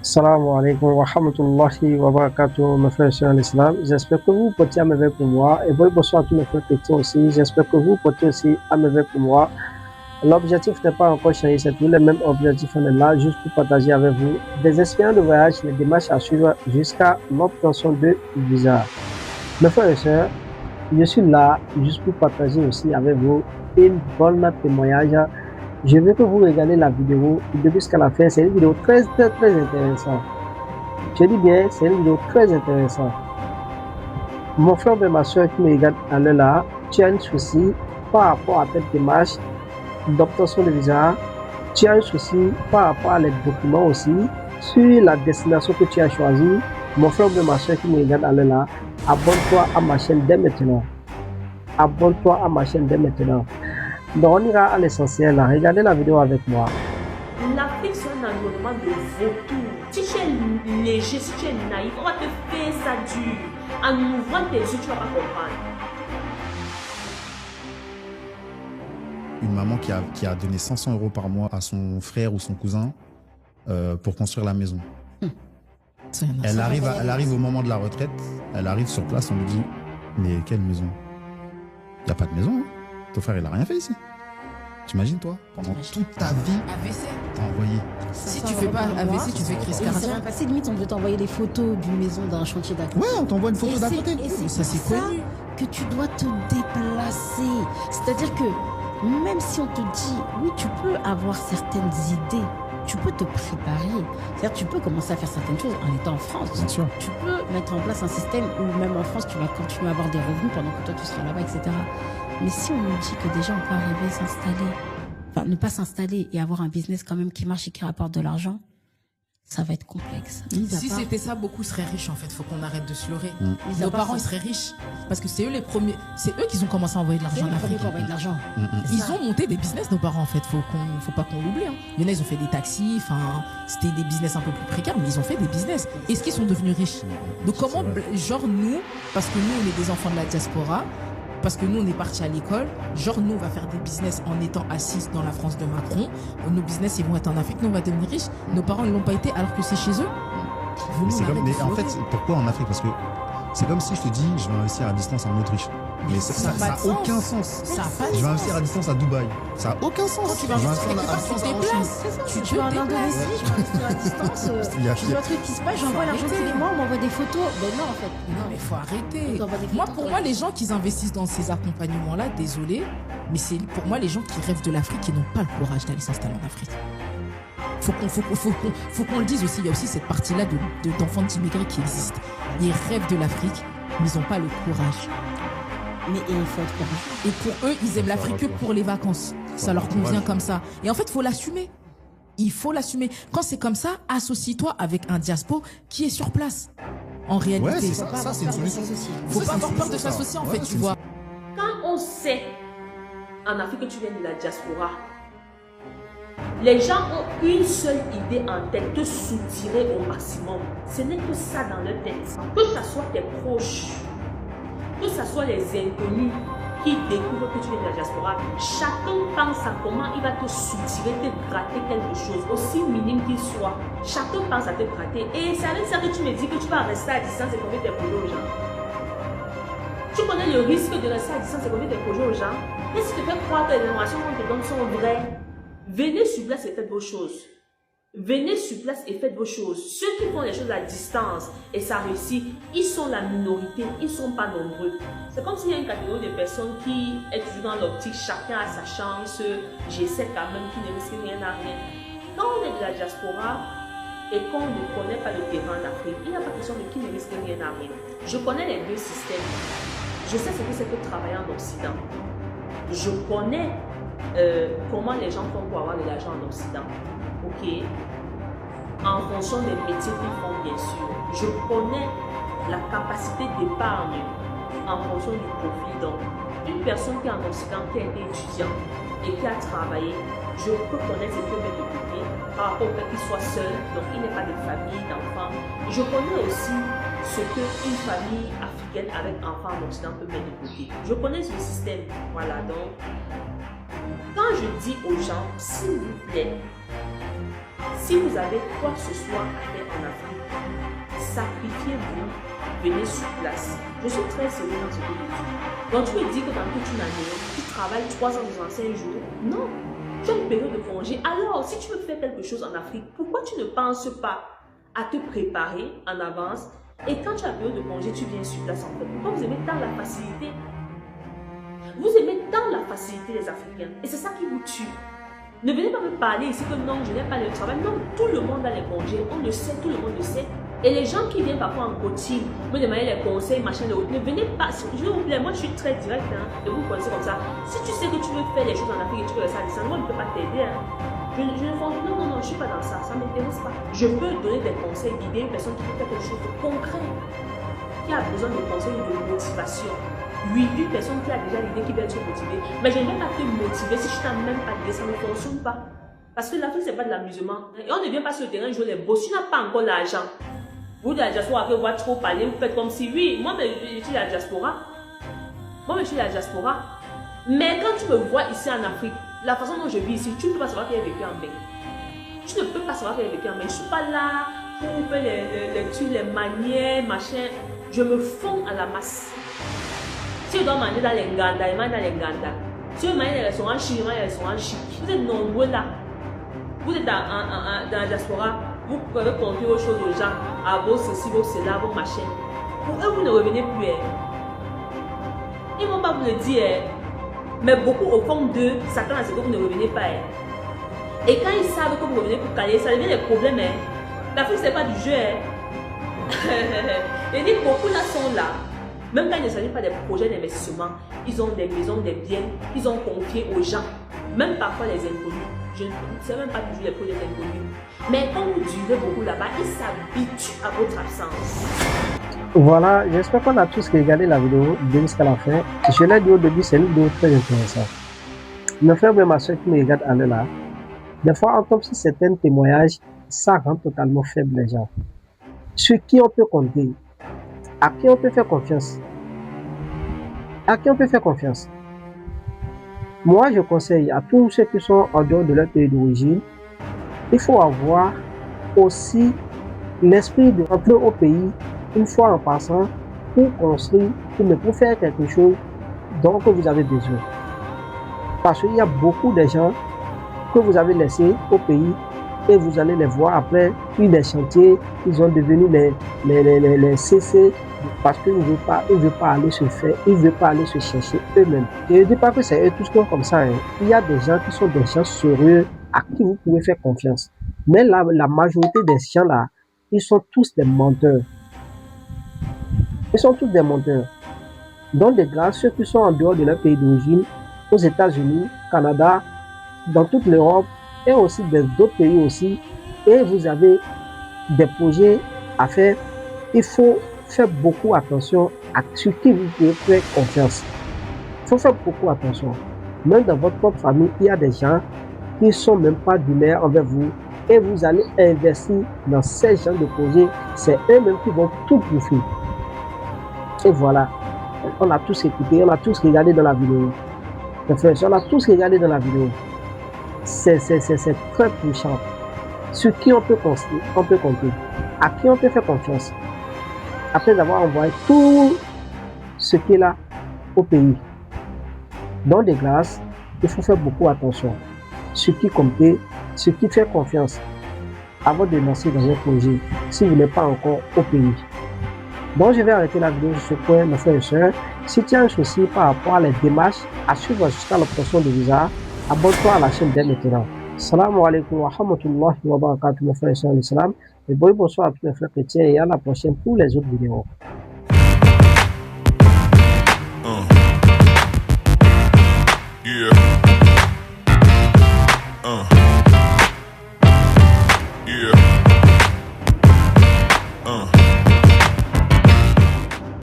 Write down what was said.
Assalamu alaikum wa rahmatullahi wa barakatuh, mes frères et sœurs en islam. J'espère que vous portez à merveille pour moi. Et bonsoir à tous mes frères chrétiens aussi. J'espère que vous portez aussi à merveille pour moi. L'objectif n'est pas encore changé, c'est toujours le même objectif. On est là juste pour partager avec vous des expériences de voyage, les démarches à suivre jusqu'à l'obtention de visa. Mes frères et sœurs, je suis là juste pour partager aussi avec vous une bonne témoignage. Je veux que vous regardez la vidéo depuis jusqu'à la fin. C'est une vidéo très intéressante. Je dis bien, c'est une vidéo très intéressante. Mon frère et ma soeur qui me regardent à l'heure là, tu as un souci par rapport à cette démarche d'obtention de visa. Tu as un souci par rapport à les documents aussi, sur la destination que tu as choisie. Mon frère et ma soeur qui me regardent à l'heure là, abonne-toi à ma chaîne dès maintenant. Abonne-toi à ma chaîne dès maintenant. Donc on ira à l'essentiel là. Regardez la vidéo avec moi. L'Afrique, c'est un environnement de vautours. Si tu es léger, si tu es naïf, on va te faire ça dur. En ouvrant tes yeux, tu vas pas comprendre. Une maman qui a donné 500 € par mois à son frère ou son cousin pour construire la maison. Elle arrive au moment de la retraite, elle arrive sur place, on lui dit « Mais quelle maison ? Il n'y a pas de maison, hein. Ton frère, il n'a rien fait ici. » T'imagines, toi, pendant toute ta vie, t'as envoyé. Si tu fais pas AVC, tu fais crise cardiaque. C'est passé, limite, on veut t'envoyer des photos d'une maison, d'un chantier d'à côté. Ouais, on t'envoie une photo d'à côté. Et c'est ça, c'est connu. que tu dois te déplacer. C'est-à-dire que même si on te dit, oui, tu peux avoir certaines idées, tu peux te préparer. C'est-à-dire tu peux commencer à faire certaines choses en étant en France. Bien sûr. Tu peux mettre en place un système où même en France, tu vas continuer à avoir des revenus pendant que toi, tu seras là-bas, etc. Mais si on nous dit que déjà on peut arriver à s'installer, enfin ne pas s'installer et avoir un business quand même qui marche et qui rapporte de l'argent, ça va être complexe. Si c'était ça, beaucoup seraient riches en fait. Faut qu'on arrête de se leurrer. Nos part, parents ils seraient riches parce que c'est eux les premiers. C'est eux qui ont commencé à envoyer de l'argent en Afrique. de l'argent. Ils ont monté des business, nos parents en fait. Faut pas qu'on l'oublie. Hein. Il y en a, ils ont fait des taxis. Enfin, c'était des business un peu plus précaires, mais ils ont fait des business. Est-ce qu'ils sont devenus riches? Donc comment, genre nous, parce que nous on est des enfants de la diaspora. Parce que nous, on est partis à l'école. Genre, nous, on va faire des business en étant assis dans la France de Macron. Nos business, ils vont être en Afrique. Nous, on va devenir riches. Nos parents, ils l'ont pas été alors que c'est chez eux. Mais en fait, pourquoi en Afrique? Parce que c'est comme si je te dis, je vais investir à distance en Autriche. Mais ça n'a aucun sens. Je vais investir à distance à Dubaï. Ça n'a aucun sens. Tu vas investir à distance en Chine. Tu vas en Indonésie, je vais à distance. Je vois un truc qui se passe, j'envoie l'argent tous les mois, on m'envoie des photos. Ben non, en fait. Non, mais faut arrêter. Pour moi, les gens qui investissent dans ces accompagnements-là, désolé, mais c'est pour moi les gens qui rêvent de l'Afrique et n'ont pas le courage d'aller s'installer en Afrique. Faut qu'on le dise aussi. Il y a aussi cette partie-là d'enfants d'immigrés qui existent. Ils rêvent de l'Afrique, mais ils n'ont pas le courage. Mais il faut être courageux. Et pour eux, ils aiment l'Afrique que pour les vacances. Ça leur convient comme ça. Et en fait, il faut l'assumer. Il faut l'assumer. Quand c'est comme ça, associe-toi avec un diaspo qui est sur place. En réalité. Ouais, c'est ça, c'est une solution. Faut pas avoir peur de s'associer, en fait, tu vois. Quand on sait en Afrique que tu viens de la diaspora, les gens ont une seule idée en tête, te soutirer au maximum. Ce n'est que ça dans leur tête. Que ce soit tes proches, que ce soit les inconnus qui découvrent que tu viens de la diaspora, chacun pense à comment il va te soutirer, te gratter quelque chose, aussi minime qu'il soit. Chacun pense à te gratter. Et c'est avec ça que tu me dis que tu vas rester à distance et confier tes projets aux gens. Tu connais le risque de rester à distance et confier tes projets aux gens. Et si tu te fais croire que les informations qu'on te donne sont vraies, venez sur place et faites vos choses. Venez sur place et faites vos choses. Ceux qui font les choses à distance et ça réussit, ils sont la minorité, ils ne sont pas nombreux. C'est comme s'il y a une catégorie de personnes qui est toujours dans l'optique, chacun a sa chance, j'essaie quand même, qui ne risque rien à rien. Quand on est de la diaspora et qu'on ne connaît pas le terrain d'Afrique, il n'y a pas question de qui ne risque rien à rien. Je connais les deux systèmes. Je sais ce que c'est que travailler en Occident. Je connais comment les gens font pour avoir de l'argent en Occident. Ok, en fonction des métiers qu'ils font, bien sûr. Je connais la capacité d'épargne en fonction du profit. Donc, une personne qui est en Occident, qui a été étudiant et qui a travaillé, je peux connaître ce que mettre de côté par rapport au fait qu'il soit seul, donc il n'est pas de famille, d'enfants. Je connais aussi ce qu'une famille africaine avec enfants en Occident peut mettre de côté. Je connais ce système. Voilà, donc, quand je dis aux gens, s'il vous plaît, Si vous avez quoi que ce soit à faire en Afrique, sacrifiez-vous, venez sur place. Je suis très sérieux dans ce que je dis. Donc tu me dis que dans toute une année, tu travailles 365 jours. Non, tu as une période de congé. Alors, si tu veux faire quelque chose en Afrique, pourquoi tu ne penses pas à te préparer en avance? Et quand tu as une période de congé, tu viens sur place en fait. Pourquoi vous aimez tant la facilité? Vous aimez tant la facilité des Africains. Et c'est ça qui vous tue. Ne venez pas me parler ici que non, je n'aime pas le travail. Non, tout le monde a les congés. On le sait, tout le monde le sait. Et les gens qui viennent parfois en coaching, me demander les conseils, machin, de autres, ne venez pas. Je vous plaît, moi je suis très direct, hein, de vous connaître comme ça. Si tu sais que tu veux faire les choses en Afrique et tu veux rester à distance, moi je ne peux pas t'aider. Hein. Non, je ne suis pas dans ça, ça ne m'intéresse pas. Je peux donner des conseils, guider une personne qui veut faire quelque chose de concret, qui a besoin de conseils de motivation. Oui, une personne qui a déjà l'idée qui va être motivée, mais je ne vais pas te motiver si tu n'as même pas d'idée, ça ne fonctionne pas. Parce que l'Afrique, ce n'est pas de l'amusement. Et on ne vient pas sur le terrain jouer les boss, tu n'as pas encore l'argent. Vous de la diaspora, vous voyez trop parler, vous faites comme si, oui, moi je suis la diaspora. Mais quand tu me vois ici en Afrique, la façon dont je vis ici, tu ne peux pas savoir qu'il y a vécu en Bénin. Tu ne peux pas savoir qu'il y a vécu en Bénin. Je ne suis pas là pour faire les trucs, les manières, machin. Je me fonds à la masse. Si je dois manger dans les Nganda, je mange dans les Nganda. Si je mange dans les restaurants chics, je mange dans les restaurants chics. Vous êtes nombreux là. Vous êtes dans la diaspora. Vous pouvez confier aux choses aux gens, à vos ceci, vos cela, vos machins. Pour eux, vous ne revenez plus. Ils ne vont pas vous le dire. Mais beaucoup au fond d'eux s'attendent à ce que vous ne revenez pas. Et quand ils savent que vous revenez pour caler, ça devient des problèmes. L'Afrique, ce n'est pas du jeu. Et dit, beaucoup là sont là. Même quand il ne s'agit pas des projets d'investissement, ils ont des maisons, des biens, ils ont confié aux gens. Même parfois les inconnus. Je ne sais même pas toujours les projets inconnus. Mais quand vous durez beaucoup là-bas, ils s'habituent à votre absence. Voilà, j'espère qu'on a tous regardé la vidéo jusqu'à la fin. Je l'ai dit au début, c'est une vidéo très intéressante. Mes frères et ma soeur qui me regardent à là, des fois on tombe sur certains témoignages, ça rend totalement faible les gens. Sur qui on peut compter, à qui on peut faire confiance. À qui on peut faire confiance. Moi, je conseille à tous ceux qui sont en dehors de leur pays d'origine, il faut avoir aussi l'esprit de rentrer au pays une fois en passant pour construire, pour faire quelque chose dont vous avez besoin. Parce qu'il y a beaucoup de gens que vous avez laissés au pays et vous allez les voir après, puis les chantiers, ils ont devenu les CC parce qu'ils ne veulent pas aller se faire, ils ne veulent pas aller se chercher eux-mêmes. Je ne dis pas que c'est eux tous qui sont comme ça. Hein. Il y a des gens qui sont des gens sérieux à qui vous pouvez faire confiance. Mais la majorité des gens là, ils sont tous des menteurs. Ils sont tous des menteurs. Donc des grâces, ceux qui sont en dehors de leur pays d'origine, aux États-Unis, Canada, dans toute l'Europe et aussi d'autres pays aussi, et vous avez des projets à faire, il faut faire beaucoup attention à ce qui vous pouvez faire confiance. Il faut faire beaucoup attention. Même dans votre propre famille, il y a des gens qui ne sont même pas d'humeur envers vous et vous allez investir dans ces genres de projets. C'est eux-mêmes qui vont tout bouffer. Et voilà, on a tous écouté, on a tous regardé dans la vidéo. On a tous regardé dans la vidéo. C'est très touchant. Sur qui on peut compter, à qui on peut faire confiance. Après avoir envoyé tout ce qui est là au pays. Dans des grâces, il faut faire beaucoup attention. Sur qui compter, sur qui faire confiance avant de lancer dans un projet si vous n'êtes pas encore au pays. Donc je vais arrêter la vidéo sur ce point, mes frères et sœurs. Si tu as un souci par rapport à les démarches à suivre jusqu'à l'obtention de visa, abonne-toi à la chaîne dès maintenant. Salam alaikum wa rahmatullahi wa barakatuh, mes frères et sœurs en islam. Et bonsoir à tous les frères chrétiens et à la prochaine pour les autres vidéos. Yeah.